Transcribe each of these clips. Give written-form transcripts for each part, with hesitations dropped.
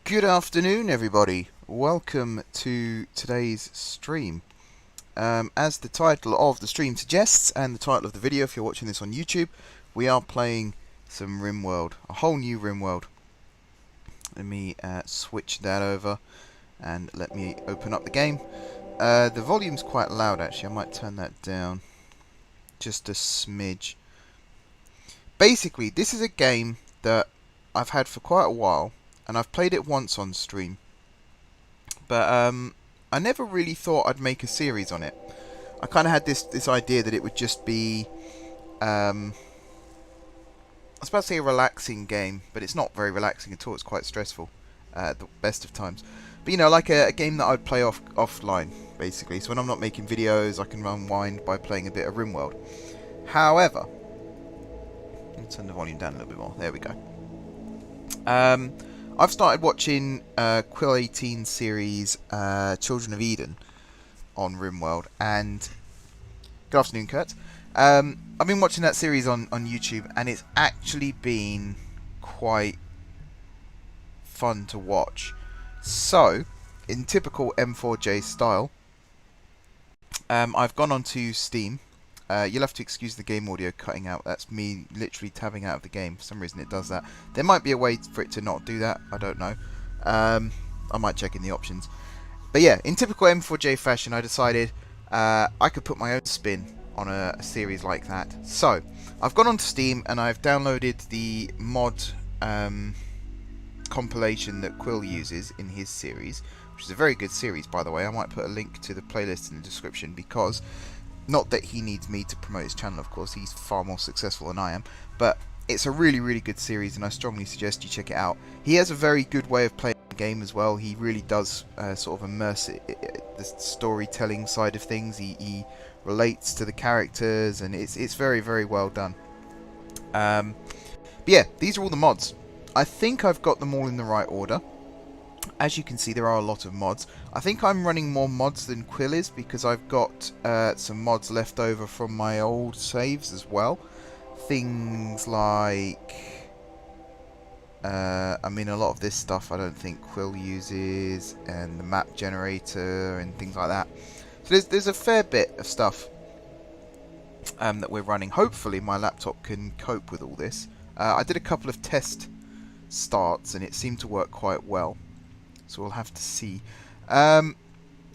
Good afternoon, everybody. Welcome to today's stream. As the title of the stream suggests, and the title of the video if you're watching this on YouTube, we are playing some Rimworld, a whole new Rimworld. Let me switch that over and let me open up the game. The volume's quite loud actually, I might turn that down just a smidge. Basically, this is a game that I've had for quite a while, and I've played it once on stream. But I never really thought I'd make a series on it. I kind of had this idea that it would just be, I was about to say a relaxing game, but it's not very relaxing at all. It's quite stressful at the best of times. But you know, like a game that I'd play offline, basically. So when I'm not making videos, I can unwind by playing a bit of Rimworld. However, let me turn the volume down a little bit more. There we go. I've started watching Quill 18 series Children of Eden on Rimworld, and good afternoon, Kurt. I've been watching that series on YouTube, and it's actually been quite fun to watch. So, in typical M4J style, I've gone onto Steam. You'll have to excuse the game audio cutting out. That's me literally tabbing out of the game. For some reason it does that. There might be a way for it to not do that. I don't know. I might check in the options. But yeah, in typical M4J fashion, I decided I could put my own spin on a series like that. So, I've gone onto Steam and I've downloaded the mod compilation that Quill uses in his series, which is a very good series, by the way. I might put a link to the playlist in the description, because not that he needs me to promote his channel, of course, he's far more successful than I am, but it's a really, really good series, and I strongly suggest you check it out. He has a very good way of playing the game as well. He really does sort of immerse the storytelling side of things. He relates to the characters, and it's very, very well done. But yeah, these are all the mods. I think I've got them all in the right order. As you can see, there are a lot of mods. I think I'm running more mods than Quill is, because I've got some mods left over from my old saves as well. Things like, I mean, a lot of this stuff I don't think Quill uses, and the map generator and things like that. So there's a fair bit of stuff that we're running. Hopefully my laptop can cope with all this. I did a couple of test starts and it seemed to work quite well. So we'll have to see. So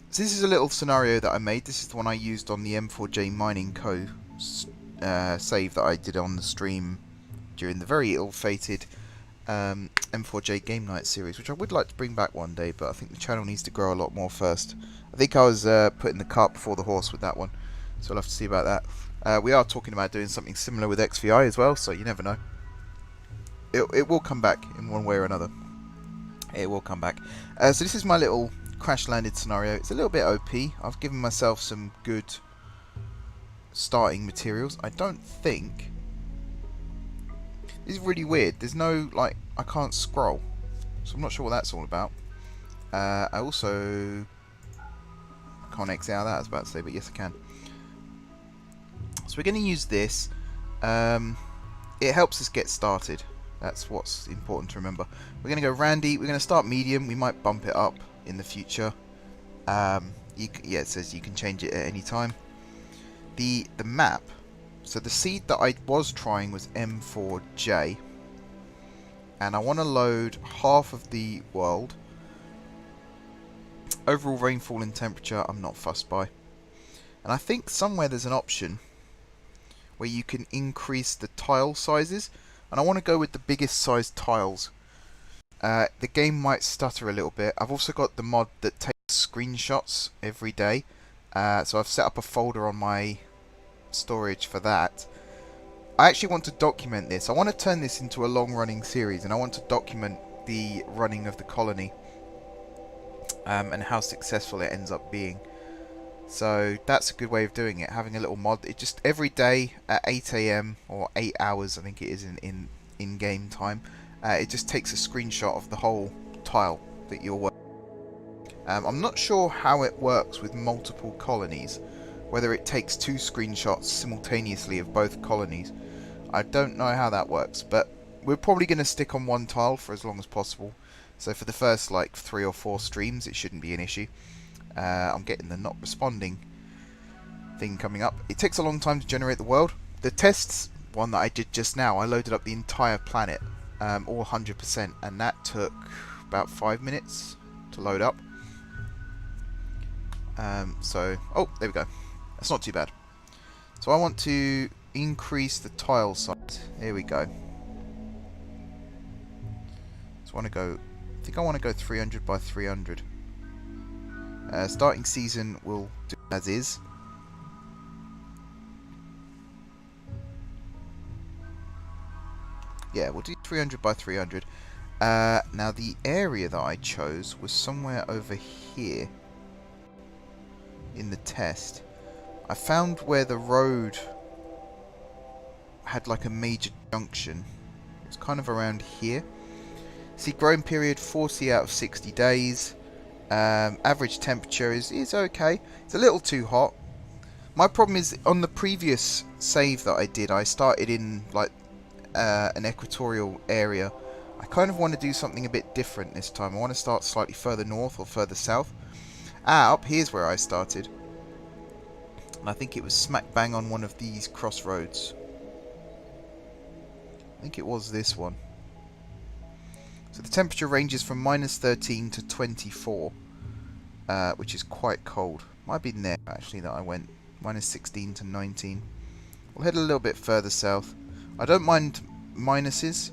this is a little scenario that I made. This is the one I used on the M4J Mining Co. Save that I did on the stream during the very ill-fated M4J Game Night series, which I would like to bring back one day, but I think the channel needs to grow a lot more first. I think I was putting the cart before the horse with that one, so we'll have to see about that. We are talking about doing something similar with XVI as well, so you never know. It will come back in one way or another. It will come back. So this is my little crash landed scenario. It's a little bit OP. I've given myself some good starting materials. I don't think... This is really weird. There's no, like, I can't scroll. So I'm not sure what that's all about. I also can't exit out of that, I was about to say, but yes I can. So we're going to use this. It helps us get started. That's what's important to remember. We're going to go Randy. We're going to start medium. We might bump it up in the future. Yeah, it says you can change it at any time. The map. So the seed that I was trying was M4J. And I want to load half of the world. Overall rainfall and temperature I'm not fussed by. And I think somewhere there's an option where you can increase the tile sizes. And I want to go with the biggest size tiles. The game might stutter a little bit. I've also got the mod that takes screenshots every day. So I've set up a folder on my storage for that. I actually want to document this. I want to turn this into a long running series, and I want to document the running of the colony. And how successful it ends up being. So that's a good way of doing it, having a little mod. It just every day at 8 AM or 8 hours, I think it is in game time, it just takes a screenshot of the whole tile that you're working. I'm not sure how it works with multiple colonies, whether it takes 2 screenshots simultaneously of both colonies. I don't know how that works, but we're probably going to stick on one tile for as long as possible. So for the first like 3 or 4 streams, it shouldn't be an issue. I'm getting the not responding thing coming up. It takes a long time to generate the world. The tests one that I did just now, I loaded up the entire planet, all 100%, and that took about 5 minutes to load up. Oh, there we go. That's not too bad. So I want to increase the tile size. There we go. So I want to go. I think I want to go 300 by 300. Starting season will do as is. Yeah, we'll do 300 by 300. Now the area that I chose was somewhere over here in the test. I found where the road had like a major junction. It's kind of around here. See, growing period 40 out of 60 days. Average temperature is okay. It's a little too hot. My problem is on the previous save that I did, I started in like an equatorial area. I kind of want to do something a bit different this time. I want to start slightly further north or further south. Up here's where I started. And I think it was smack bang on one of these crossroads. I think it was this one. So the temperature ranges from -13 to 24, which is quite cold. Might have been there actually that I went. -16 to 19. We'll head a little bit further south. I don't mind minuses,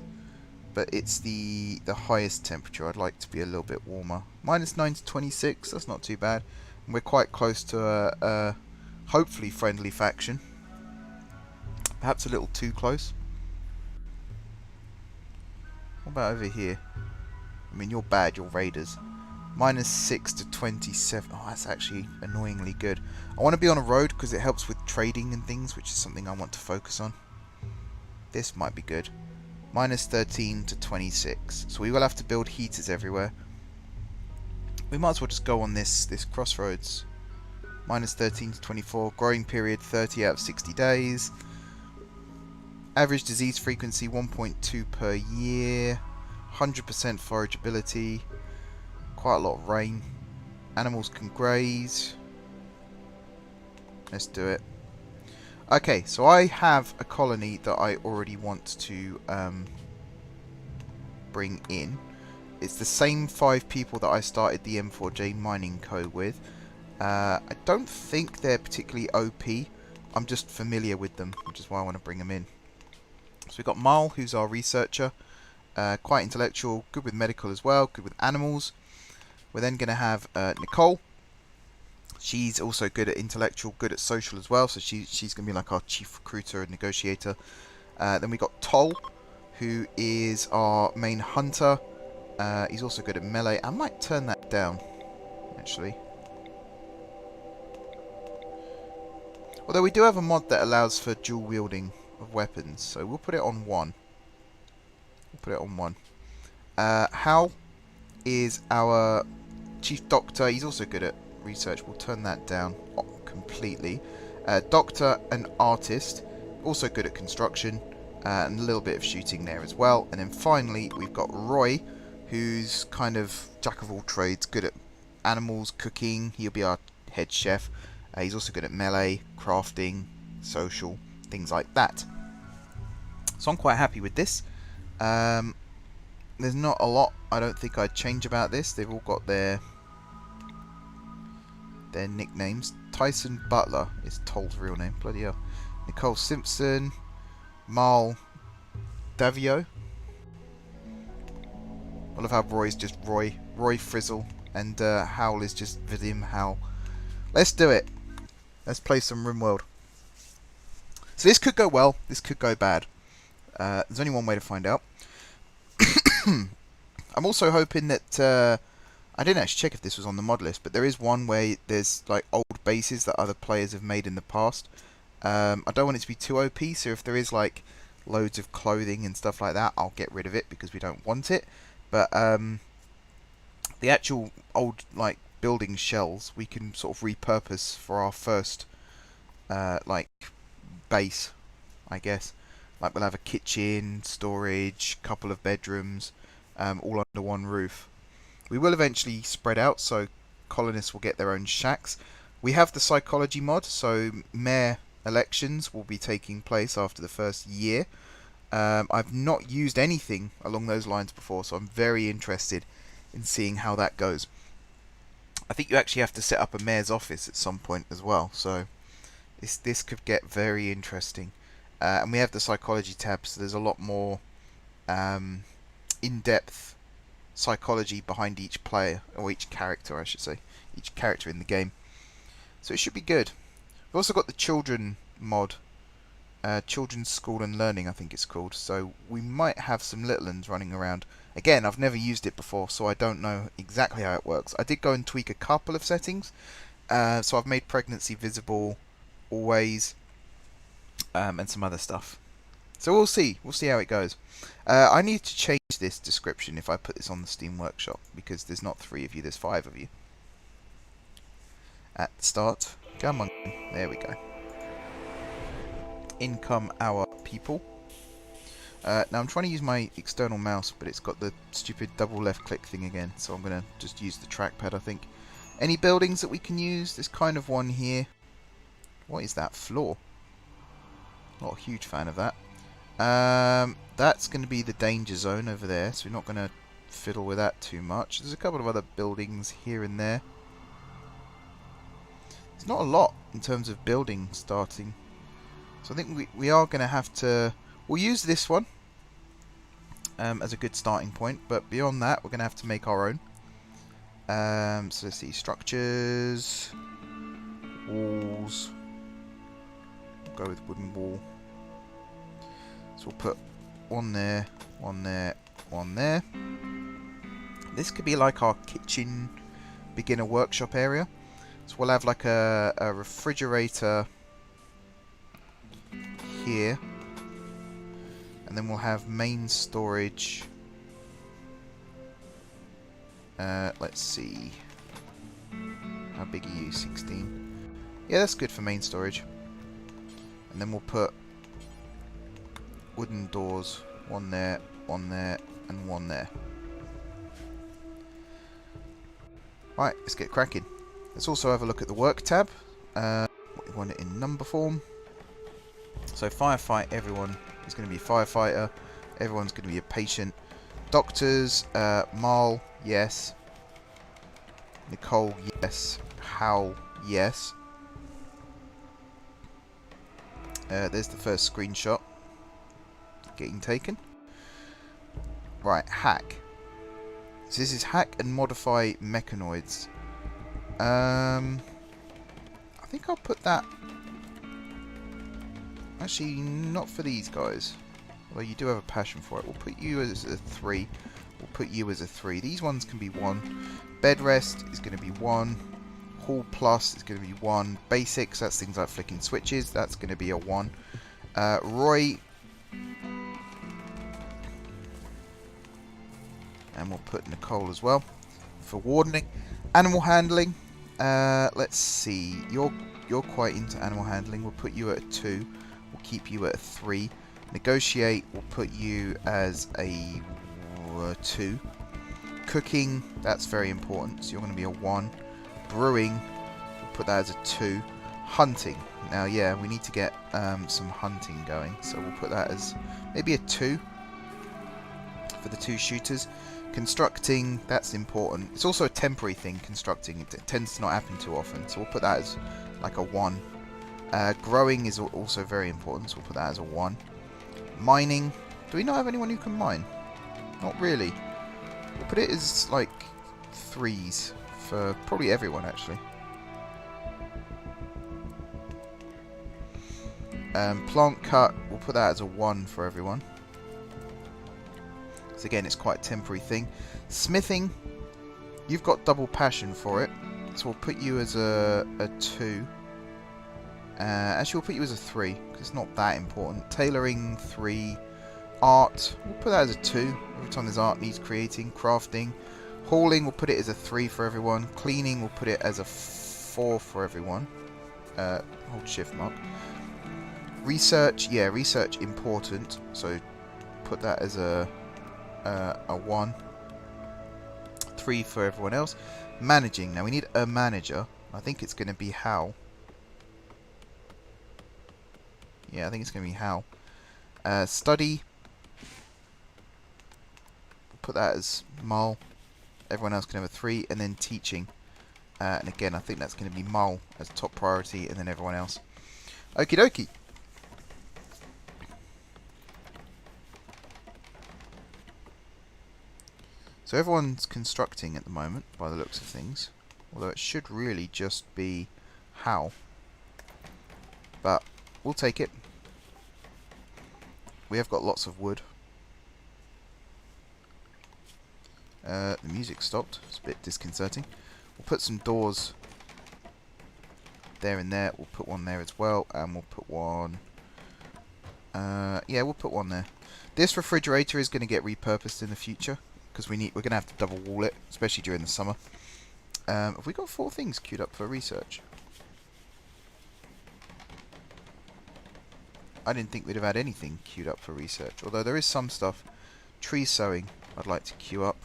but it's the highest temperature. I'd like to be a little bit warmer. -9 to 26, that's not too bad. And we're quite close to a hopefully friendly faction. Perhaps a little too close. What about over here? I mean, you're bad, you're raiders. -6 to 27. Oh, that's actually annoyingly good. I want to be on a road because it helps with trading and things, which is something I want to focus on. This might be good. -13 to 26. So we will have to build heaters everywhere. We might as well just go on this crossroads. -13 to 24. Growing period 30 out of 60 days. Average disease frequency 1.2 per year. 100% forageability. Quite a lot of rain. Animals can graze. Let's do it. Okay, so I have a colony that I already want to bring in. It's the same 5 people that I started the M4J mining co with. I don't think they're particularly OP. I'm just familiar with them, which is why I want to bring them in. So we've got Mal, who's our researcher. Quite intellectual, good with medical as well, good with animals. We're then going to have Nicole. She's also good at intellectual, good at social as well, so she's going to be like our chief recruiter and negotiator. Then we got Toll, who is our main hunter. He's also good at melee. I might turn that down, actually. Although we do have a mod that allows for dual wielding of weapons, so we'll put it on 1. We'll put it on 1. Hal is our chief doctor. He's also good at research. We'll turn that down completely. Doctor and artist, also good at construction, and a little bit of shooting there as well. And then finally we've got Roy, who's kind of jack of all trades, good at animals, cooking. He'll be our head chef. He's also good at melee, crafting, social, things like that. So I'm quite happy with this. There's not a lot I don't think I'd change about this. They've all got their nicknames. Tyson Butler is Toll's real name. Bloody hell. Nicole Simpson. Mal Davio. I love how Roy's just Roy. Roy Frizzle. And Howl is just Vidim Howl. Let's do it. Let's play some Rimworld. So this could go well. This could go bad. There's only one way to find out. I'm also hoping that I didn't actually check if this was on the mod list, but there is one where there's like old bases that other players have made in the past. I don't want it to be too OP, so if there is like loads of clothing and stuff like that, I'll get rid of it because we don't want it. But the actual old like building shells we can sort of repurpose for our first like base, I guess. Like we'll have a kitchen, storage, couple of bedrooms, all under one roof. We will eventually spread out, so colonists will get their own shacks. We have the psychology mod, so mayor elections will be taking place after the first year. I've not used anything along those lines before, so I'm very interested in seeing how that goes. I think you actually have to set up a mayor's office at some point as well, so this could get very interesting. And we have the psychology tab, so there's a lot more in-depth psychology behind each player, or each character I should say, each character in the game. So it should be good. We've also got the children mod, Children's School and Learning I think it's called, so we might have some little ones running around. Again, I've never used it before, so I don't know exactly how it works. I did go and tweak a couple of settings, so I've made pregnancy visible always, and some other stuff. So we'll see how it goes. I need to change this description if I put this on the Steam Workshop, because there's not 3 of you, there's 5 of you. At start, come on, there we go. In come our people. Now I'm trying to use my external mouse, but it's got the stupid double left click thing again, so I'm going to just use the trackpad I think. Any buildings that we can use? There's kind of one here. What is that? Floor? Not a huge fan of that. That's going to be the danger zone over there, so we're not going to fiddle with that too much. There's a couple of other buildings here and there. There's not a lot in terms of building starting. So I think we are going to have to... We'll use this one as a good starting point, but beyond that we're going to have to make our own. So let's see, structures, walls, we'll go with wooden wall. So we'll put one there, one there, one there. This could be like our kitchen beginner workshop area. So we'll have like a refrigerator here. And then we'll have main storage. Let's see. How big are you? 16. Yeah, that's good for main storage. And then we'll put wooden doors. One there, and one there. Right, let's get cracking. Let's also have a look at the work tab. We want it in number form. So firefight, everyone is going to be a firefighter. Everyone's going to be a patient. Doctors, Marl, yes. Nicole, yes. Hal, yes. There's the first screenshot getting taken. Right, hack. So this is hack and modify mechanoids. I think I'll put that... Actually, not for these guys. Although you do have a passion for it. We'll put you as a 3. We'll put you as a 3. These ones can be 1. Bed rest is going to be 1. Hall plus is going to be 1. Basics, that's things like flicking switches. That's going to be a 1. Roy. And we'll put Nicole as well for wardening. Animal handling. Let's see. You're quite into animal handling. We'll put you at a 2. We'll keep you at a 3. Negotiate, we'll put you as a 2. Cooking, that's very important, so you're going to be a 1. Brewing, we'll put that as a 2. Hunting, now yeah, we need to get some hunting going, so we'll put that as maybe a 2 for the 2 shooters. Constructing, that's important. It's also a temporary thing, constructing. It tends to not happen too often, so we'll put that as like a 1. Growing is also very important, so we'll put that as a 1. Mining, do we not have anyone who can mine? Not really. We'll put it as like 3s for probably everyone actually. Plant cut, we'll put that as a 1 for everyone. So again, it's quite a temporary thing. Smithing, you've got double passion for it, so we'll put you as a 2. Actually, we'll put you as a 3, because it's not that important. Tailoring, 3. Art, we'll put that as a 2. Every time there's art needs creating. Crafting. Hauling, we'll put it as a 3 for everyone. Cleaning, we'll put it as a 4 for everyone. Hold shift mark. Research, yeah, research important, so put that as a 1. 3 for everyone else. Managing. Now we need a manager. I think it's going to be Hal. Yeah, I think it's going to be Hal. Study. Put that as Mul. Everyone else can have a 3. And then teaching. And again, I think that's going to be Mul as top priority, and then everyone else. Okie dokie. So everyone's constructing at the moment, by the looks of things. Although it should really just be Hal. But we'll take it. We have got lots of wood. The music stopped. It's a bit disconcerting. We'll put some doors there and there. We'll put one there as well, and we'll put one. Yeah, we'll put one there. This refrigerator is going to get repurposed in the future because we're going to have to double wall it, especially during the summer. Have we got 4 things queued up for research? I didn't think we'd have had anything queued up for research, although there is some stuff. Tree sowing I'd like to queue up.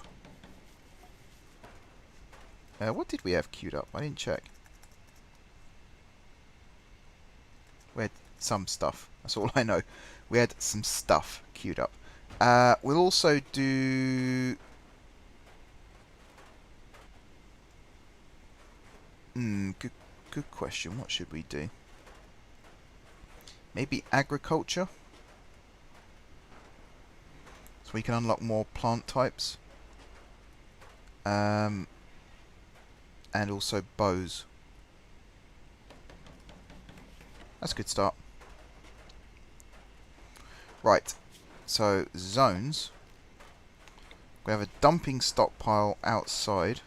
What did we have queued up? I didn't check. We had some stuff. That's all I know. We had some stuff queued up. We'll also do... Good question. What should we do? Maybe agriculture? So we can unlock more plant types. And also bows. That's a good start. Right. So, zones. We have a dumping stockpile outside.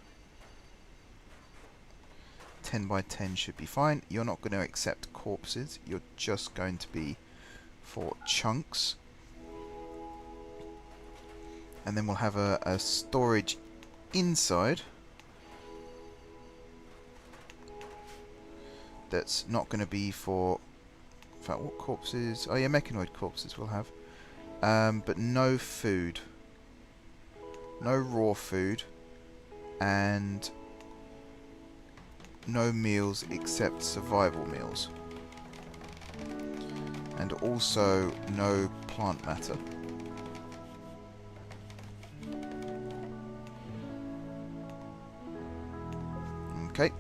10 by 10 should be fine. You're not going to accept corpses. You're just going to be for chunks. And then we'll have a storage inside. That's not going to be for... In fact, what corpses? Oh yeah, mechanoid corpses we'll have. But no food. No raw food. And... no meals except survival meals. And also no plant matter. Okay.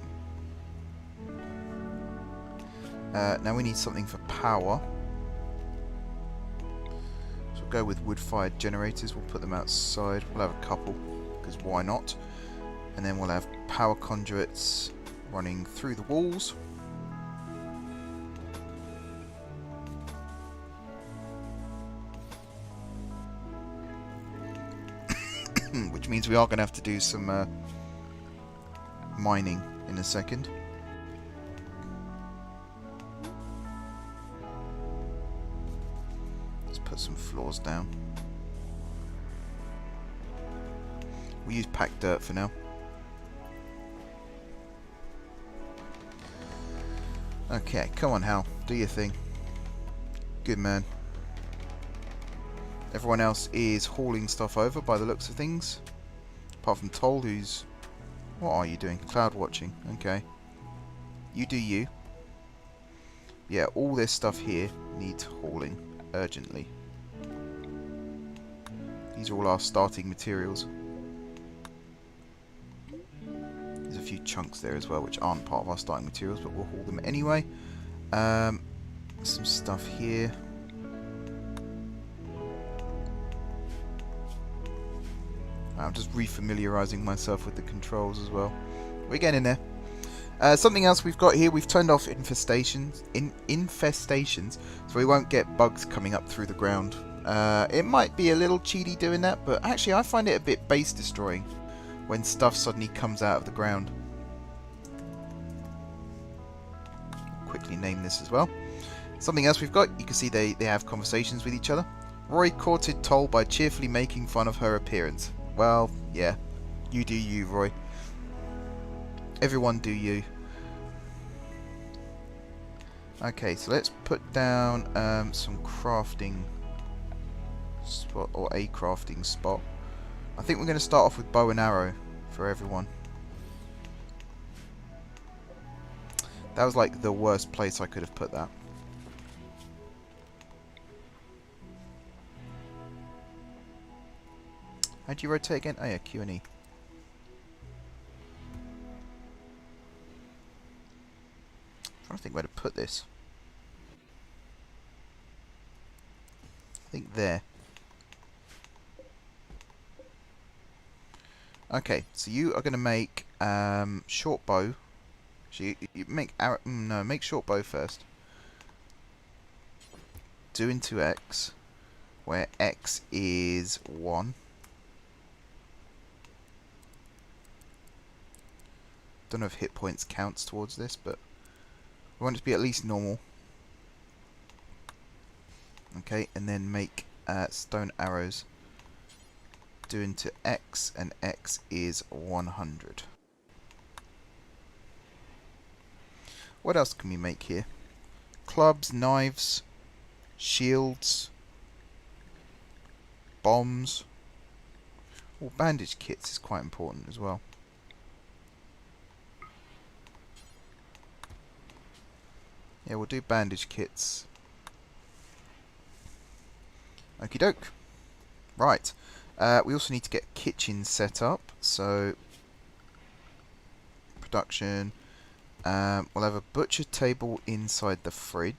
Now we need something for power. So we'll go with wood-fired generators. We'll put them outside. We'll have a couple, because why not? And then we'll have power conduits running through the walls. Which means we are going to have to do some mining in a second. Let's put some floors down. We'll use packed dirt for now. Okay, come on Hal, do your thing. Good man. Everyone else is hauling stuff over by the looks of things. Apart from Toll, who's... What are you doing? Cloud watching. Okay. You do you. Yeah, all this stuff here needs hauling urgently. These are all our starting materials. There's a few chunks there as well which aren't part of our starting materials, but we'll haul them anyway. Some stuff here. I'm just refamiliarizing myself with the controls as well. We're getting there. Something else we've got here, we've turned off infestations, so we won't get bugs coming up through the ground. It might be a little cheaty doing that, but actually I find it a bit base destroying when stuff suddenly comes out of the ground. Quickly name this as well. Something else we've got, you can see they have conversations with each other. Roy courted Toll by cheerfully making fun of her appearance. Well, yeah, you do you, Roy. Everyone do you. Okay, so let's put down some crafting spot, or a crafting spot. I think we're going to start off with bow and arrow for everyone. That was like the worst place I could have put that. How'd you rotate again? Oh yeah, Q and E. I'm trying to think where to put this. I think there. Okay, so you are going to make short bow. So you make arrow. No, make short bow first. Do into X, where X is 1. Don't know if hit points counts towards this, but we want it to be at least normal. Okay, and then make stone arrows. Do into X, and X is 100. What else can we make here? Clubs, knives, shields, bombs. Well, bandage kits is quite important as well. Yeah, we'll do bandage kits. Okie doke. Right. We also need to get kitchens set up. So, production. We'll have a butcher table inside the fridge.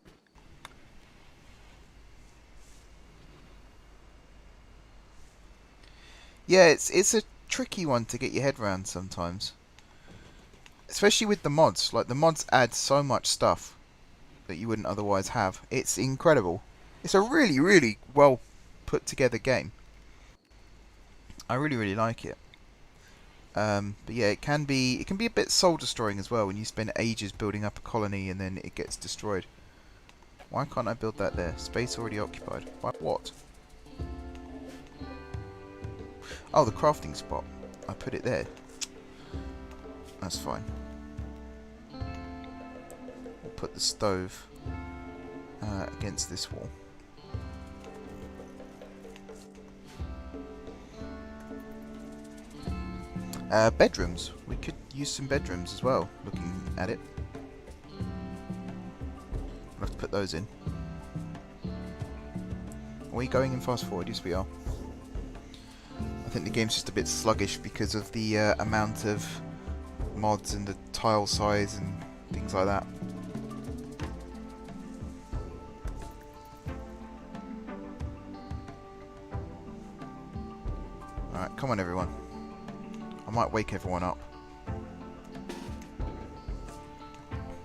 Yeah, it's a tricky one to get your head around sometimes. Especially with the mods. Like, the mods add so much stuff that you wouldn't otherwise have. It's incredible. It's a really, really well put together game. I really, really like it. But yeah, it can be a bit soul destroying as well when you spend ages building up a colony and then it gets destroyed. Why can't I build that there? Space already occupied. By what? Oh, the crafting spot. I put it there. That's fine. We'll put the stove against this wall. Bedrooms. We could use some bedrooms as well, looking at it. I'll have to put those in. Are we going in fast forward? Yes, we are. I think the game's just a bit sluggish because of the amount of mods and the tile size and things like that. Alright, come on everyone. I might wake everyone up.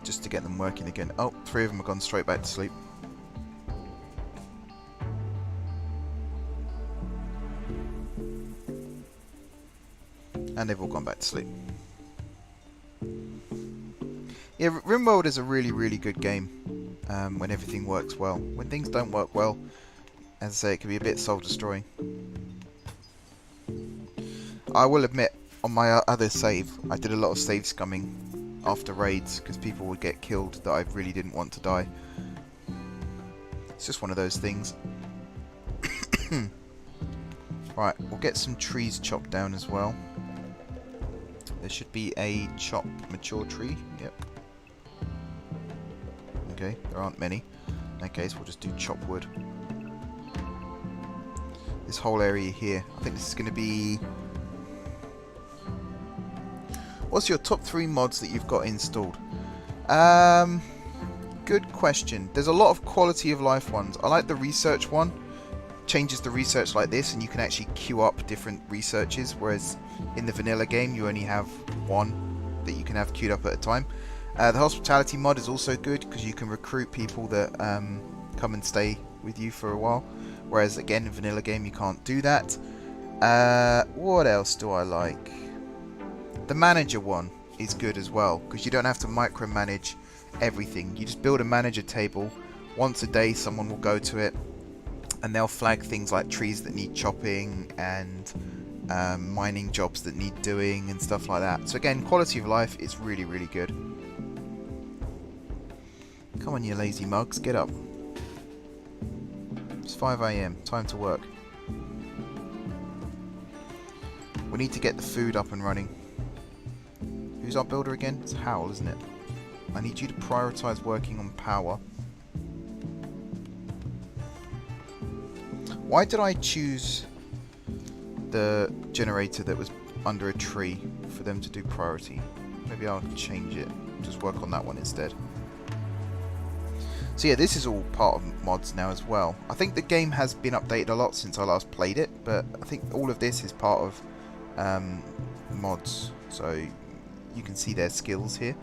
Just to get them working again. Oh, 3 of them have gone straight back to sleep. And they've all gone back to sleep. Yeah, Rimworld is a really, really good game when everything works well. When things don't work well, as I say, it can be a bit soul-destroying. I will admit, on my other save, I did a lot of save scumming after raids because people would get killed that I really didn't want to die. It's just one of those things. Right, we'll get some trees chopped down as well. There should be a chopped mature tree. Yep. Okay, there aren't many. In that case, we'll just do chop wood. This whole area here, I think this is going to be... What's your top 3 mods that you've got installed? Good question. There's a lot of quality of life ones. I like the research one. Changes the research like this, and you can actually queue up different researches, whereas in the vanilla game you only have one that you can have queued up at a time. The hospitality mod is also good because you can recruit people that come and stay with you for a while, whereas again in vanilla game you can't do that. What else do I like? The manager one is good as well because you don't have to micromanage everything. You just build a manager table. Once a day someone will go to it and they'll flag things like trees that need chopping and mining jobs that need doing and stuff like that. So again, quality of life is really, really good. Come on, you lazy mugs, get up. It's 5 AM, time to work. We need to get the food up and running. Who's our builder again? It's Howl, isn't it? I need you to prioritise working on power. Why did I choose the generator that was under a tree for them to do priority? Maybe I'll change it. Just work on that one instead. So yeah, this is all part of mods now as well. I think the game has been updated a lot since I last played it, but I think all of this is part of mods. So you can see their skills here,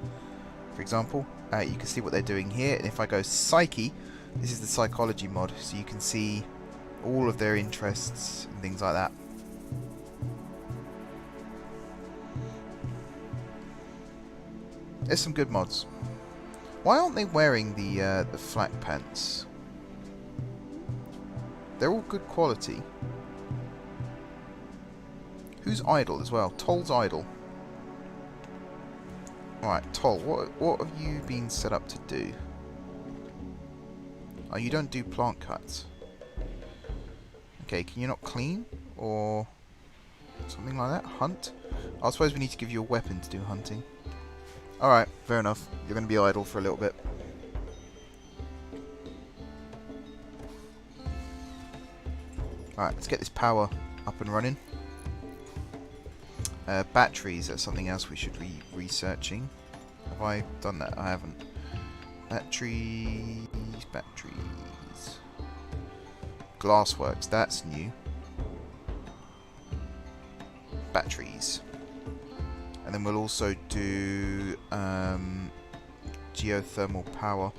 for example. You can see what they're doing here, and if I go Psyche, this is the psychology mod, so you can see all of their interests and things like that. There's some good mods. Why aren't they wearing the flak pants? They're all good quality. Who's idle as well? Toll's idle. Alright, Toll, what have you been set up to do? Oh, you don't do plant cuts. Okay, can you not clean? Or something like that? Hunt? I suppose we need to give you a weapon to do hunting. Alright, fair enough. You're going to be idle for a little bit. Alright, let's get this power up and running. Batteries are something else we should be researching. Have I done that? I haven't. Batteries. Glassworks, that's new. Batteries. And then we'll also do geothermal power.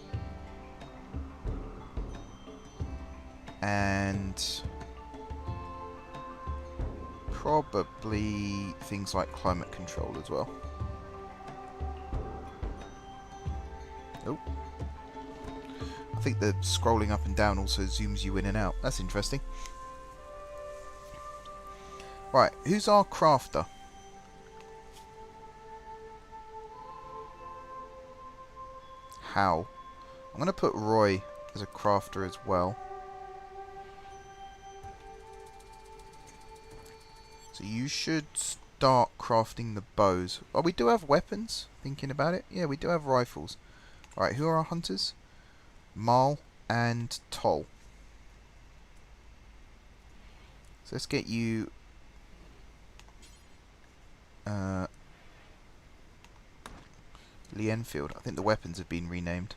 And probably things like climate control as well. Oh. I think the scrolling up and down also zooms you in and out. That's interesting. Right, who's our crafter? How? I'm going to put Roy as a crafter as well. So you should start crafting the bows. Oh, we do have weapons, thinking about it. Yeah, we do have rifles. Alright, who are our hunters? Mal and Toll. So let's get you Lee Enfield. I think the weapons have been renamed.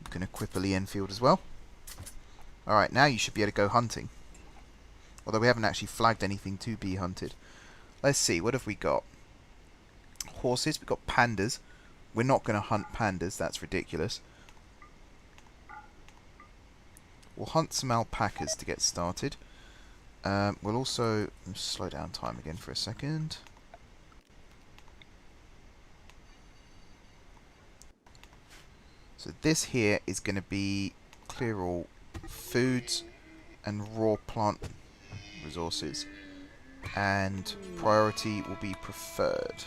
You can equip a Lee Enfield as well. Alright, now you should be able to go hunting. Although we haven't actually flagged anything to be hunted. Let's see, what have we got? Horses, we've got pandas. We're not going to hunt pandas, that's ridiculous. We'll hunt some alpacas to get started. We'll also slow down time again for a second. So this here is going to be clear all foods and raw plant resources, and priority will be preferred.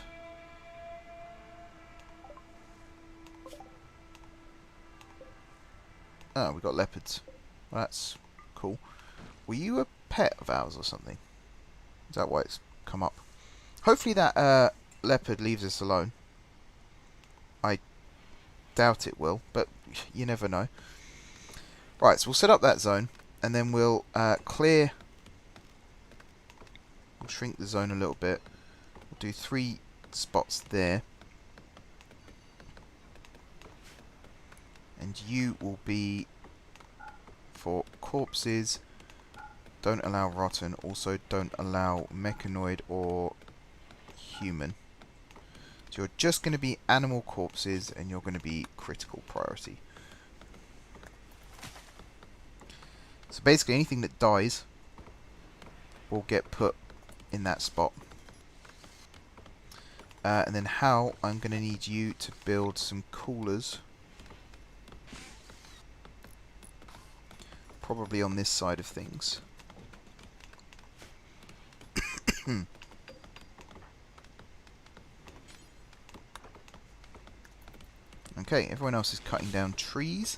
Oh, we got leopards. Well, that's cool. Were you a pet of ours or something? Is that why it's come up? Hopefully that leopard leaves us alone. I doubt it will, but you never know. Right, so we'll set up that zone, and then we'll clear. We'll shrink the zone a little bit. We'll do 3 spots there. And you will be for corpses. Don't allow rotten. Also don't allow mechanoid or human. So you're just going to be animal corpses, and you're going to be critical priority. So basically anything that dies will get put in that spot. And then how I'm going to need you to build some coolers. Probably on this side of things. Okay, everyone else is cutting down trees,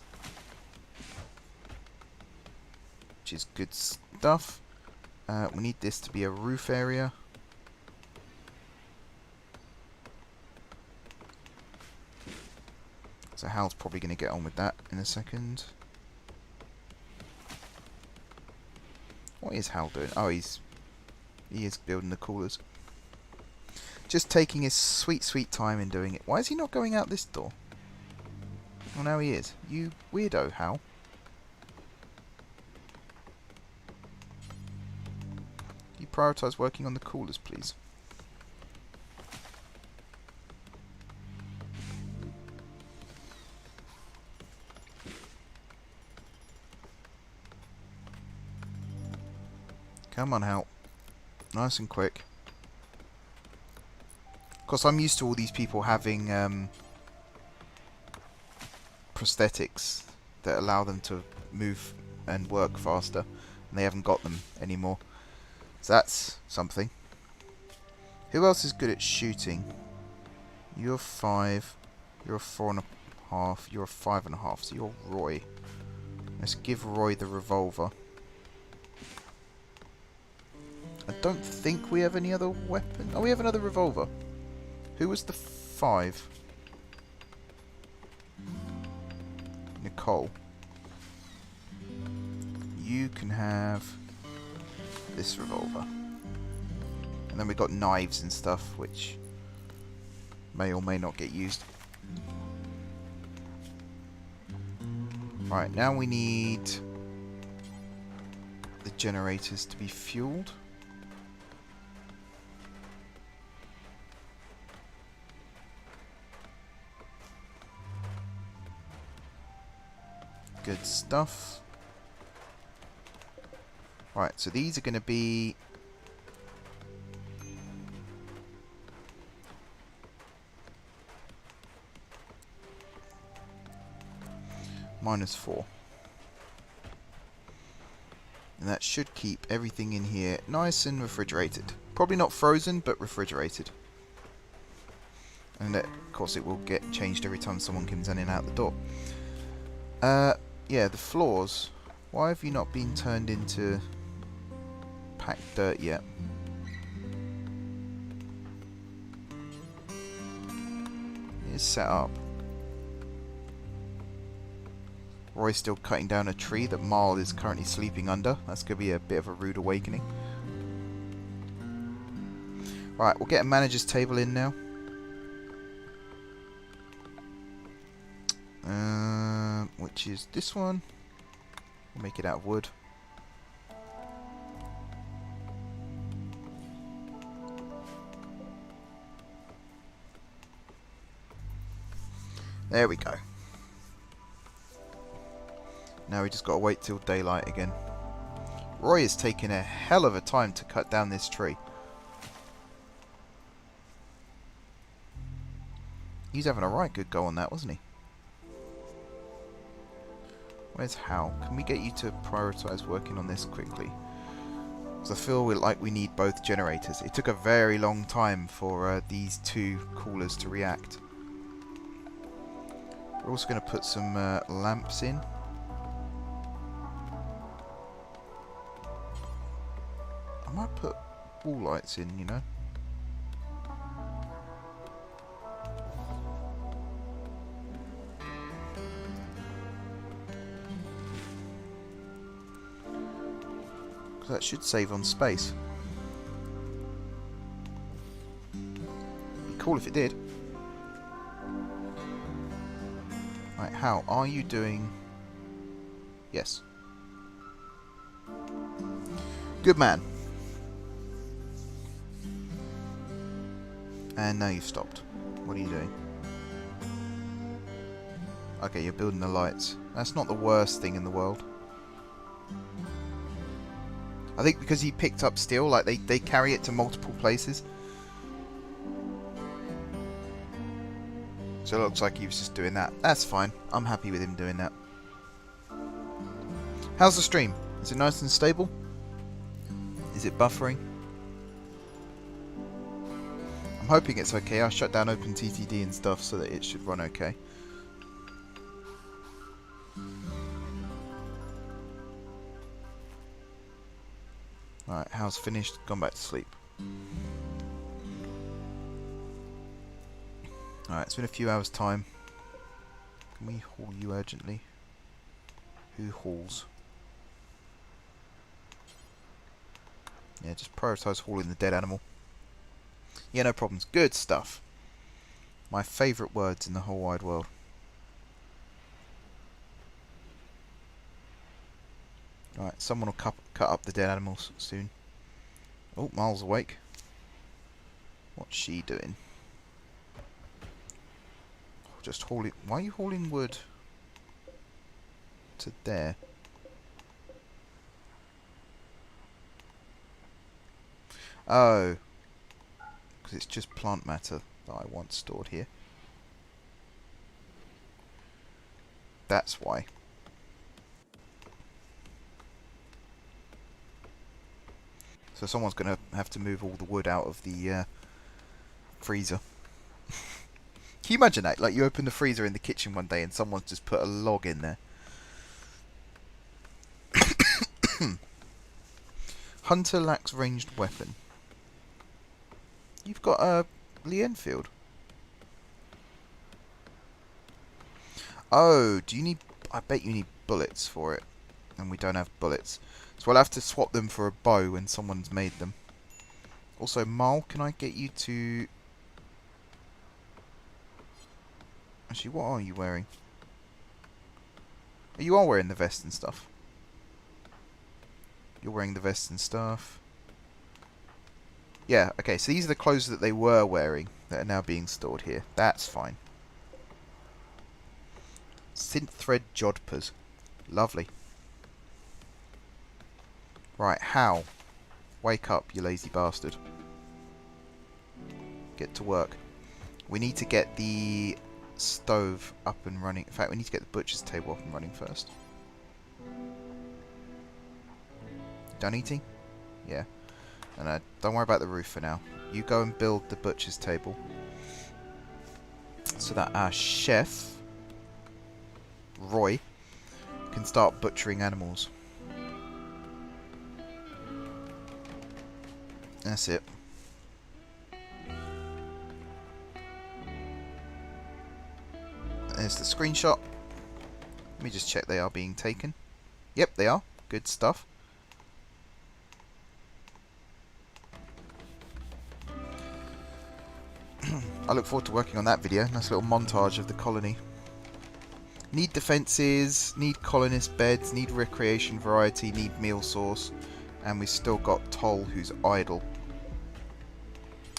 which is good stuff. We need this to be a roof area. So Hal's probably going to get on with that in a second. What is Hal doing? Oh, he is building the coolers. Just taking his sweet, sweet time in doing it. Why is he not going out this door? Well, now he is. You weirdo, Hal. You prioritise working on the coolers, please. Come on, Hal. Nice and quick. Of course, I'm used to all these people having prosthetics that allow them to move and work faster, and they haven't got them anymore. So that's something. Who else is good at shooting? You're 5. You're a 4.5. You're a 5.5. So you're Roy. Let's give Roy the revolver. I don't think we have any other weapon. Oh, we have another revolver. Who was the 5? Nicole. You can have this revolver. And then we've got knives and stuff, which may or may not get used. Right, now we need the generators to be fueled. Good stuff. Right, so these are going to be -4. And that should keep everything in here nice and refrigerated. Probably not frozen, but refrigerated. And of course it will get changed every time someone comes in and out the door. Yeah, the floors. Why have you not been turned into packed dirt yet? It's set up. Roy's still cutting down a tree that Marl is currently sleeping under. That's going to be a bit of a rude awakening. Right, we'll get a manager's table in now. Which is this one. We'll make it out of wood. There we go. Now we just got to wait till daylight again. Roy is taking a hell of a time to cut down this tree. He's having a right good go on that, wasn't he? Where's Hal? Can we get you to prioritise working on this quickly? Because I feel like we need both generators. It took a very long time for these two coolers to react. We're also going to put some lamps in. I might put wall lights in, you know. That should save on space. Be cool if it did. Right, how are you doing? Yes. Good man. And now you've stopped. What are you doing? Okay, you're building the lights. That's not the worst thing in the world. I think because he picked up steel, like they carry it to multiple places. So it looks like he was just doing that. That's fine. I'm happy with him doing that. How's the stream? Is it nice and stable? Is it buffering? I'm hoping it's okay. I shut down OpenTTD and stuff so that it should run okay. Alright, Hal's finished, gone back to sleep. Alright, it's been a few hours time. Can we haul you urgently? Who hauls? Yeah, just prioritise hauling the dead animal. Yeah, no problems. Good stuff. My favourite words in the whole wide world. Right, someone will cut up the dead animals soon. Oh, Miles awake. What's she doing? Just hauling... Why are you hauling wood to there? Oh. Because it's just plant matter that I want stored here. That's why. So someone's going to have to move all the wood out of the freezer. Can you imagine that? Like, you open the freezer in the kitchen one day and someone's just put a log in there. Hunter lacks ranged weapon. You've got a Lee Enfield. Oh, do you need... I bet you need bullets for it. And we don't have bullets. So we'll have to swap them for a bow when someone's made them. Also, Mal, can I get you to... Actually, what are you wearing? Oh, you are wearing the vest and stuff. You're wearing the vest and stuff. Yeah, okay, so these are the clothes that they were wearing that are now being stored here. That's fine. Synth thread jodhpurs. Lovely. Right, Hal. Wake up, you lazy bastard. Get to work. We need to get the stove up and running. In fact, we need to get the butcher's table up and running first. Done eating? Yeah. And don't worry about the roof for now. You go and build the butcher's table so that our chef, Roy, can start butchering animals. That's it. There's the screenshot. Let me just check they are being taken. Yep, they are. Good stuff. I look forward to working on that video. Nice little montage of the colony. Need defences, need colonist beds, need recreation variety, need meal source, and we've still got Toll who's idle.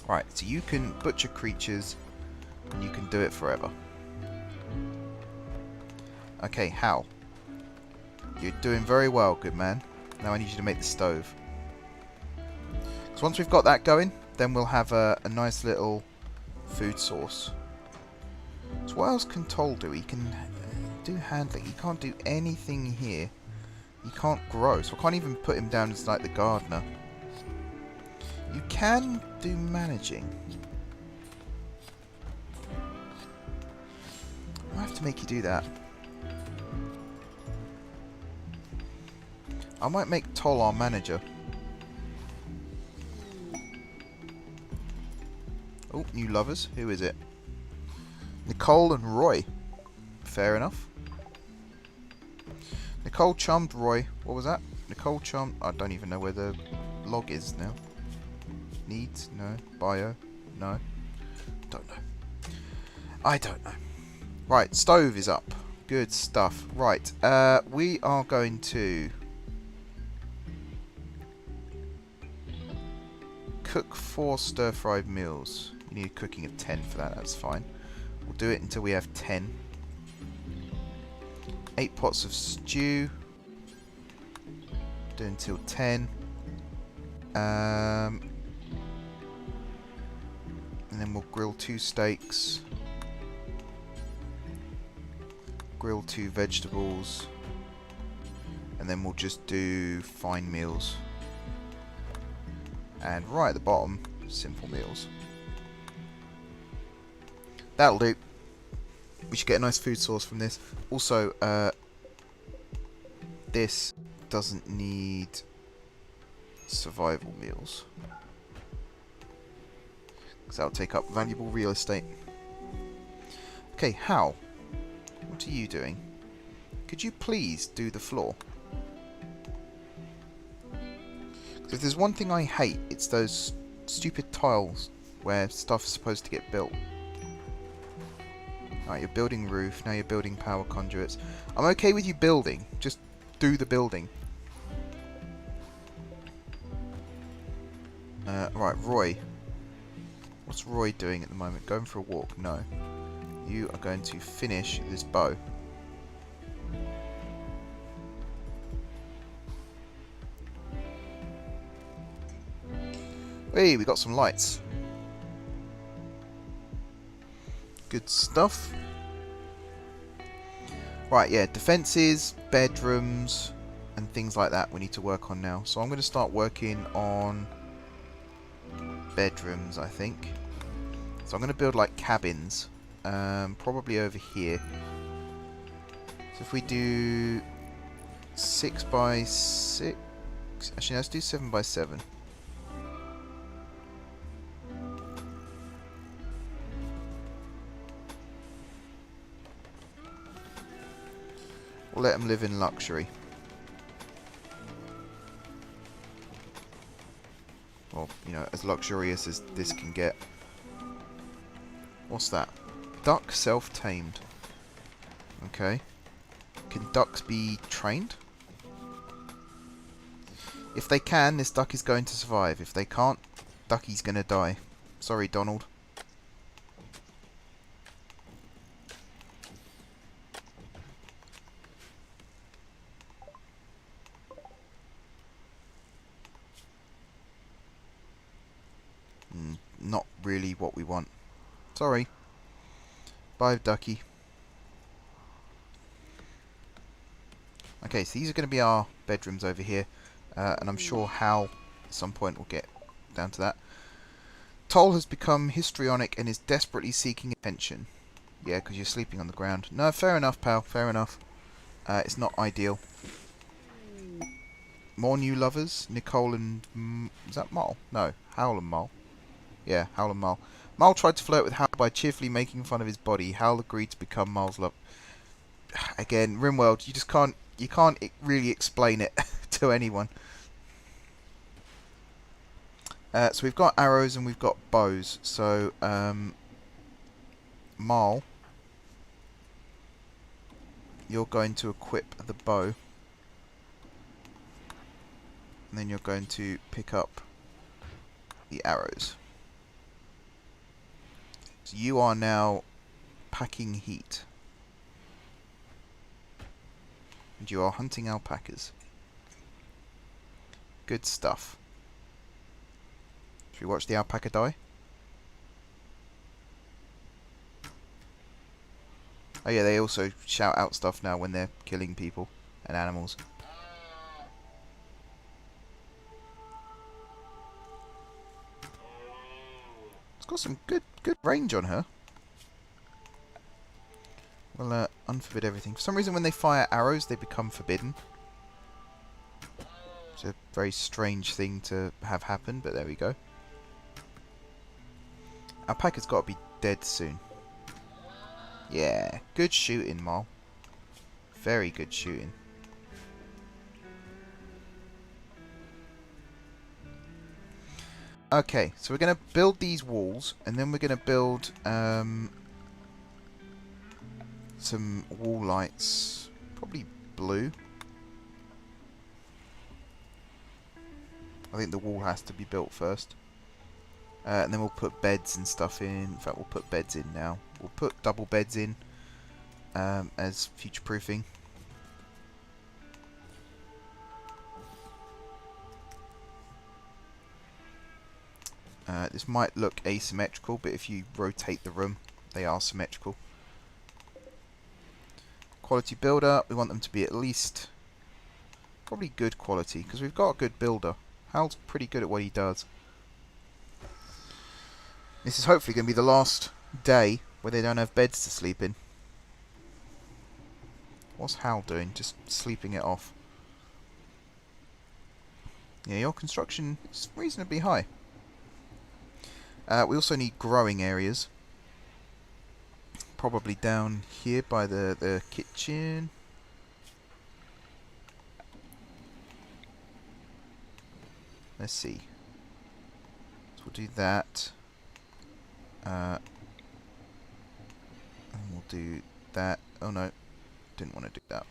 Right, so you can butcher creatures and you can do it forever. Okay, Hal. You're doing very well, good man. Now I need you to make the stove. So once we've got that going, then we'll have a nice little food source. So what else can Toll do? He can do handling. He can't do anything here. He can't grow, so I can't even put him down as like the gardener. You can do managing. I have to make you do that. I might make Toll our manager. Oh, new lovers. Who is it? Nicole and Roy. Fair enough. Nicole charmed Roy. What was that? Nicole charmed... I don't even know where the log is now. Needs? No. Bio? No. Don't know. I don't know. Right, stove is up. Good stuff. Right, we are going to cook 4 stir-fried meals. You need a cooking of 10 for that, that's fine. We'll do it until we have 10. 8 pots of stew. Do until 10. And then we'll grill 2 steaks. Grill 2 vegetables. And then we'll just do fine meals. And right at the bottom, simple meals. That'll do. We should get a nice food source from this. Also, this doesn't need survival meals, because that'll take up valuable real estate. Okay, how? What are you doing? Could you please do the floor? If there's one thing I hate, it's those stupid tiles where stuff's supposed to get built. Alright, you're building roof, now you're building power conduits. I'm okay with you building, just do the building. Right, Roy. What's Roy doing at the moment? Going for a walk? No. You are going to finish this bow. Hey, we got some lights. Good stuff. Right, yeah, defences, bedrooms, and things like that we need to work on now. So I'm going to start working on bedrooms, I think. So I'm going to build like cabins, probably over here. So if we do 6 by 6, actually let's do 7 by 7. We'll let them live in luxury. Well, you know, as luxurious as this can get. What's that? Duck self-tamed. Okay. Can ducks be trained? If they can, this duck is going to survive. If they can't, ducky's going to die. Sorry, Donald. Not really what we want. Sorry. Bye, ducky. Okay, so these are going to be our bedrooms over here. And I'm sure Hal at some point will get down to that. Toll has become histrionic and is desperately seeking attention. Yeah, because you're sleeping on the ground. No, fair enough, pal. Fair enough. It's not ideal. More new lovers. Nicole and... is that Mol? No, Howl and Mol. Yeah, Howl and Mol. Mol tried to flirt with Howl by cheerfully making fun of his body. Howl agreed to become Mol's love. Again, Rimworld, you just can't... you can't really explain it to anyone. So we've got arrows and we've got bows. So, Mal, you're going to equip the bow. And then you're going to pick up the arrows. So you are now packing heat. And you are hunting alpacas. Good stuff. Should we watch the alpaca die? Oh yeah, they also shout out stuff now when they're killing people and animals. It's got some good range on her. We'll unforbid everything. For some reason when they fire arrows they become forbidden. It's a very strange thing to have happen, but there we go. Alpaca's got to be dead soon. Yeah, good shooting, Mal. Very good shooting. Okay, so we're going to build these walls, and then we're going to build some wall lights. Probably blue. I think the wall has to be built first. And then we'll put beds and stuff in. In fact, we'll put beds in now. We'll put double beds in as future-proofing. This might look asymmetrical, but if you rotate the room, they are symmetrical. Quality builder, we want them to be at least probably good quality, because we've got a good builder. Hal's pretty good at what he does. This is hopefully going to be the last day where they don't have beds to sleep in. What's Hal doing? Just sleeping it off. Yeah, your construction is reasonably high. We also need growing areas. probably down here by the kitchen. Let's see. So we'll do that. And we'll do that. Oh no, didn't want to do that.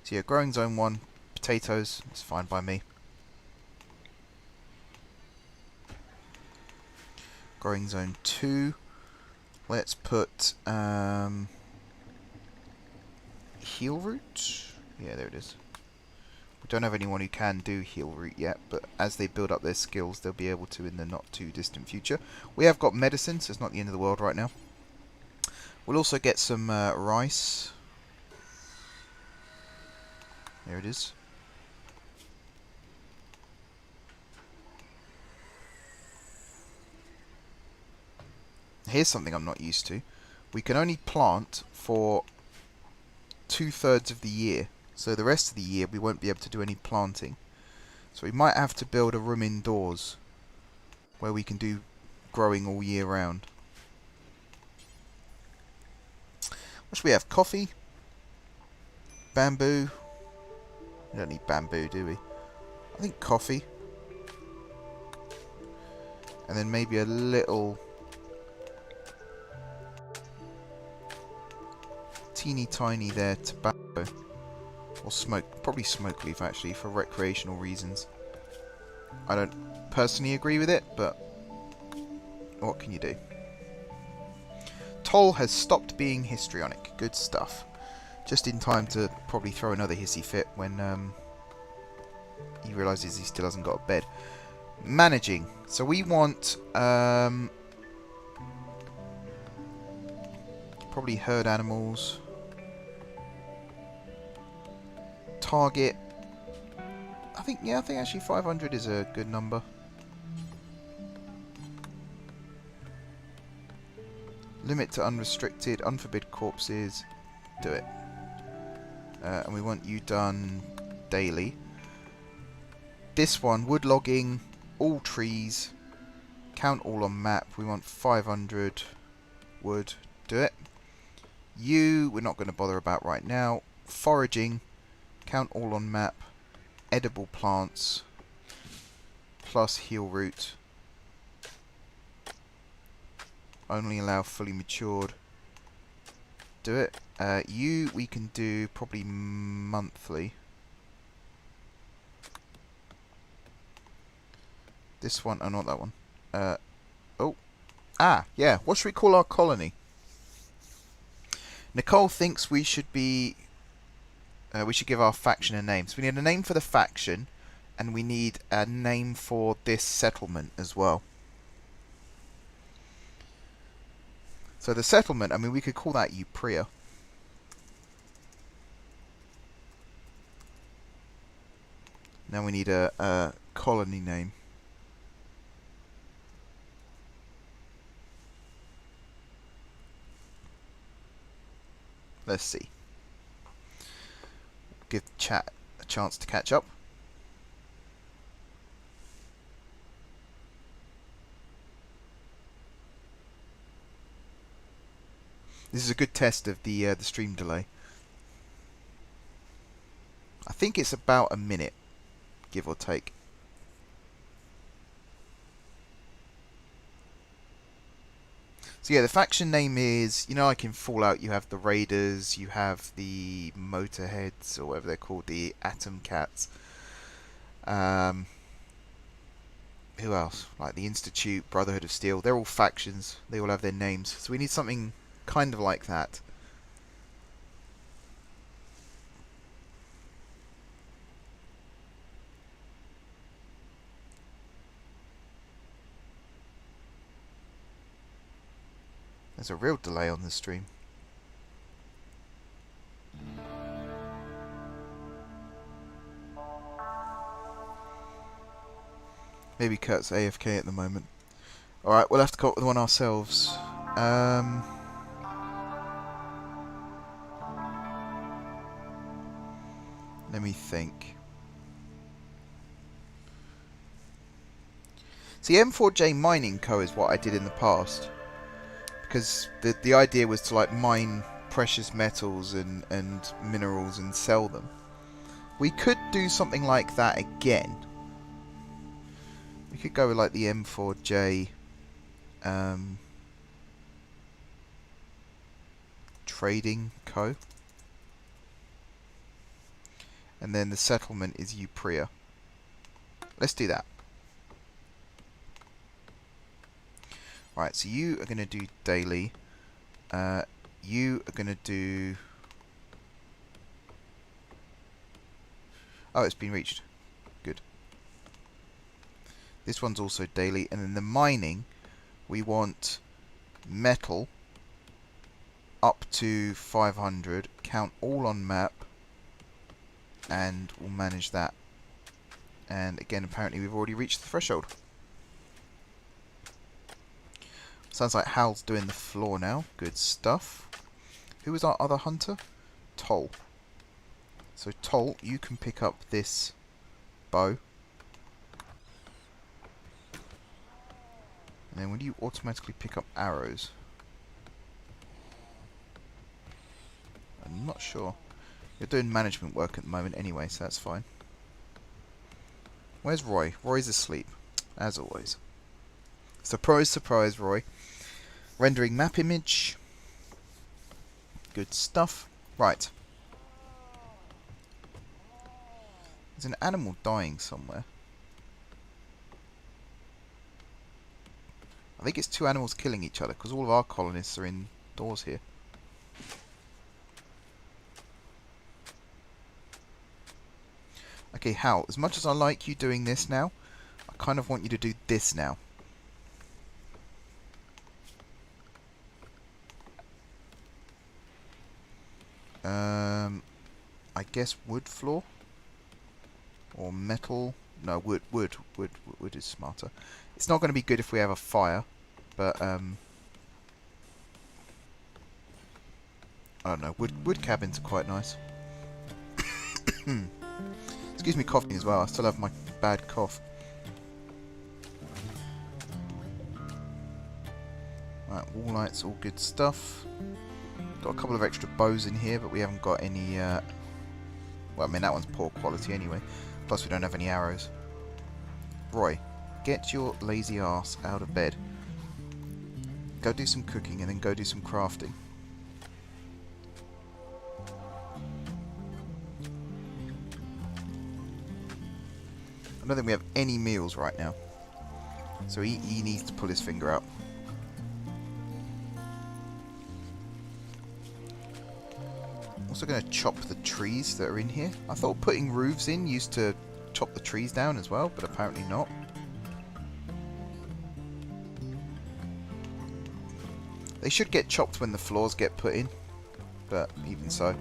So yeah, growing zone 1, potatoes, it's fine by me. Growing zone 2, let's put heal root. Yeah, there it is. We don't have anyone who can do heal root yet, but as they build up their skills, they'll be able to in the not too distant future. We have got medicine, so it's not the end of the world right now. We'll also get some rice. There it is. Here's something I'm not used to. We can only plant for 2/3 of the year. So the rest of the year we won't be able to do any planting. So we might have to build a room indoors where we can do growing all year round. What should we have? Coffee? Bamboo? We don't need bamboo, do we? I think coffee. And then maybe a little teeny tiny there tobacco. Or smoke. Probably smoke leaf actually for recreational reasons. I don't personally agree with it, but what can you do? Toll has stopped being histrionic. Good stuff. Just in time to probably throw another hissy fit when he realises he still hasn't got a bed. Managing. So we want probably herd animals. Target. I think actually 500 is a good number. Limit to unrestricted, unforbid corpses. Do it. And we want you done daily. This one, wood logging, all trees, count all on map. We want 500 wood. Do it. You, we're not going to bother about right now. Foraging, count all on map. Edible plants, plus heal root. Only allow fully matured. Do it. You, we can do probably monthly. This one, oh, not that one. Yeah, what should we call our colony? Nicole thinks we should be... we should give our faction a name. So we need a name for the faction, and we need a name for this settlement as well. So the settlement, I mean, we could call that Upria. Now we need a colony name. Let's see. Give chat a chance to catch up. This is a good test of the stream delay. I think it's about a minute, give or take. So yeah, the faction name is, you know, like in Fallout, you have the Raiders, you have the Motorheads, or whatever they're called, the Atom Cats. Who else? Like the Institute, Brotherhood of Steel. They're all factions. They all have their names. So we need something kind of like that. There's a real delay on the stream. Maybe Kurt's AFK at the moment. Alright, we'll have to come up with one ourselves. Let me think. See, M4J Mining Co. is what I did in the past. Because the idea was to like mine precious metals and minerals and sell them. We could do something like that again. We could go with like the M4J Trading Co. And then the settlement is Uprea. Let's do that. Right, so you are going to do daily. You are going to do... Oh, it's been reached. Good. This one's also daily. And then the mining, we want metal up to 500. Count all on map. And we'll manage that. And again, apparently we've already reached the threshold. Sounds like Hal's doing the floor now. Good stuff. Who was our other hunter? Toll. So Toll, you can pick up this bow. And then will you automatically pick up arrows? I'm not sure. You're doing management work at the moment anyway, so that's fine. Where's Roy? Roy's asleep, as always. Surprise, surprise, Roy. Rendering map image. Good stuff. Right. There's an animal dying somewhere. I think it's two animals killing each other, because all of our colonists are indoors here. Okay, Hal, as much as I like you doing this now, I kind of want you to do this now. I guess wood floor? Or metal? No, wood is smarter. It's not going to be good if we have a fire, but I don't know, wood cabins are quite nice. Excuse me coughing as well, I still have my bad cough. Right, wall lights, all good stuff. Got a couple of extra bows in here, but we haven't got any, well, I mean, that one's poor quality anyway. Plus, we don't have any arrows. Roy, get your lazy ass out of bed. Go do some cooking and then go do some crafting. I don't think we have any meals right now. So he needs to pull his finger out. Also going to chop the trees that are in here. I thought putting roofs in used to chop the trees down as well, but apparently not. They should get chopped when the floors get put in, but even so.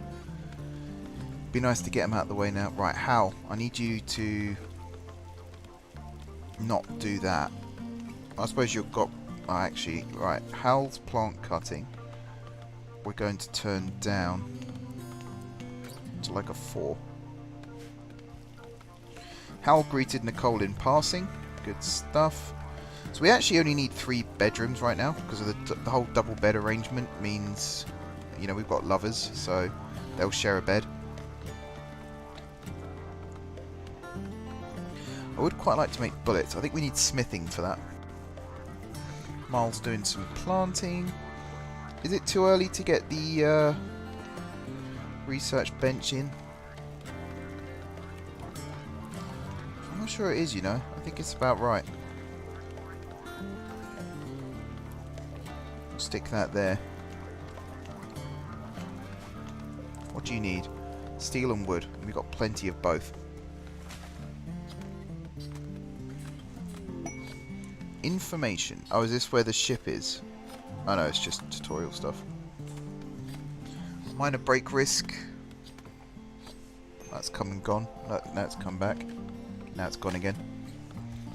Be nice to get them out of the way now. Right, Hal, I need you to not do that. I suppose you've got... Oh, actually, right, Hal's plant cutting. We're going to turn down to like a 4. Hal greeted Nicole in passing. Good stuff. So we actually only need 3 bedrooms right now because of the whole double bed arrangement means, you know, we've got lovers, so they'll share a bed. I would quite like to make bullets. I think we need smithing for that. Miles doing some planting. Is it too early to get the research bench in? I'm not sure it is, you know. I think it's about right. Stick that there. What do you need? Steel and wood. We've got plenty of both. Information. Oh, is this where the ship is? Oh no, it's just tutorial stuff. Minor break risk. That's come and gone. Now it's come back. Now it's gone again.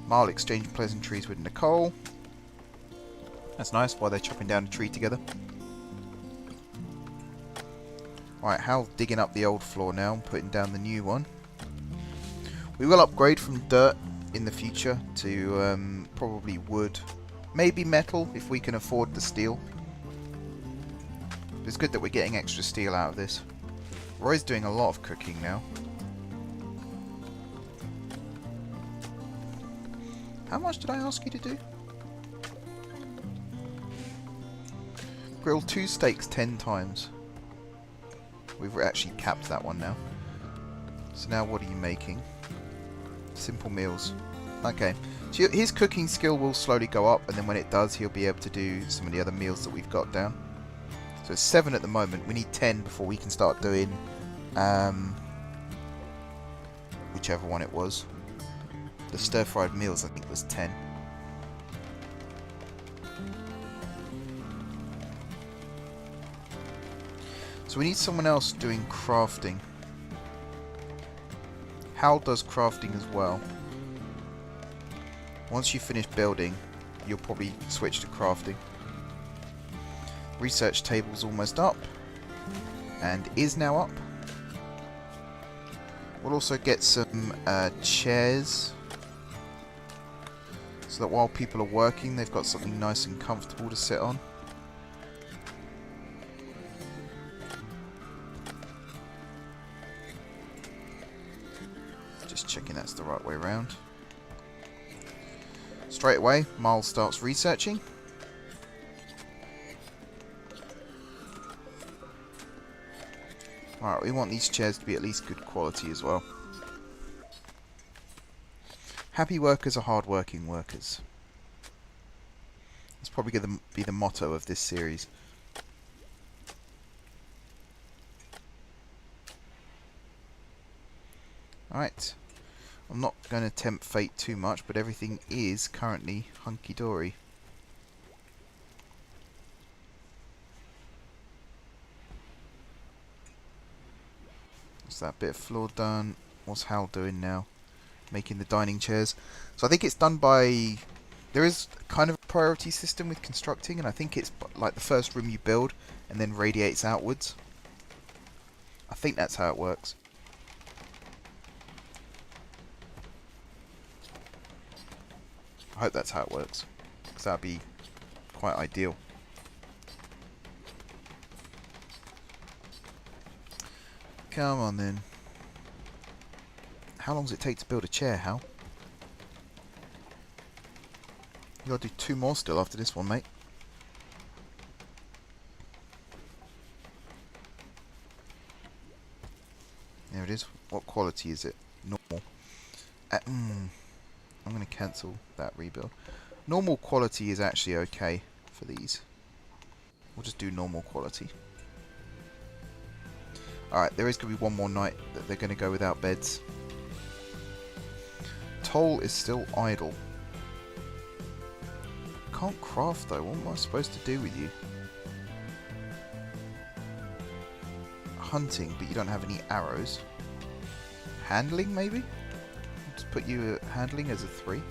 Marl exchanged pleasantries with Nicole. That's nice, while they're chopping down a tree together. Right, Hal's digging up the old floor now and putting down the new one. We will upgrade from dirt in the future to probably wood, maybe metal if we can afford the steel. It's good that we're getting extra steel out of this. Roy's doing a lot of cooking now. How much did I ask you to do? Grill 2 steaks 10 times. We've actually capped that one now. So now what are you making? Simple meals. Okay. So his cooking skill will slowly go up, and then when it does, he'll be able to do some of the other meals that we've got down. So it's 7 at the moment. We need 10 before we can start doing whichever one it was. The stir-fried meals, I think, was 10. So we need someone else doing crafting. Hal does crafting as well. Once you finish building, you'll probably switch to crafting. Research table's almost up, and is now up. We'll also get some chairs, so that while people are working, they've got something nice and comfortable to sit on. Just checking that's the right way around. Straight away, Miles starts researching. Alright, we want these chairs to be at least good quality as well. Happy workers are hard-working workers. That's probably going to be the motto of this series. Alright. I'm not going to tempt fate too much, but everything is currently hunky-dory. What's that bit of floor done? What's Hal doing now? Making the dining chairs. So I think it's done by... There is kind of a priority system with constructing, and I think it's like the first room you build and then radiates outwards. I think that's how it works. I hope that's how it works, because that would be quite ideal. Come on then. How long does it take to build a chair, Hal? You gotta do 2 more still after this one, mate. There it is. What quality is it? Normal. I'm going to cancel that rebuild. Normal quality is actually okay for these. We'll just do normal quality. Alright, there is going to be one more night that they're going to go without beds. Toll is still idle. Can't craft though. What am I supposed to do with you? Hunting, but you don't have any arrows. Handling, maybe? Just put you at handling as a 3.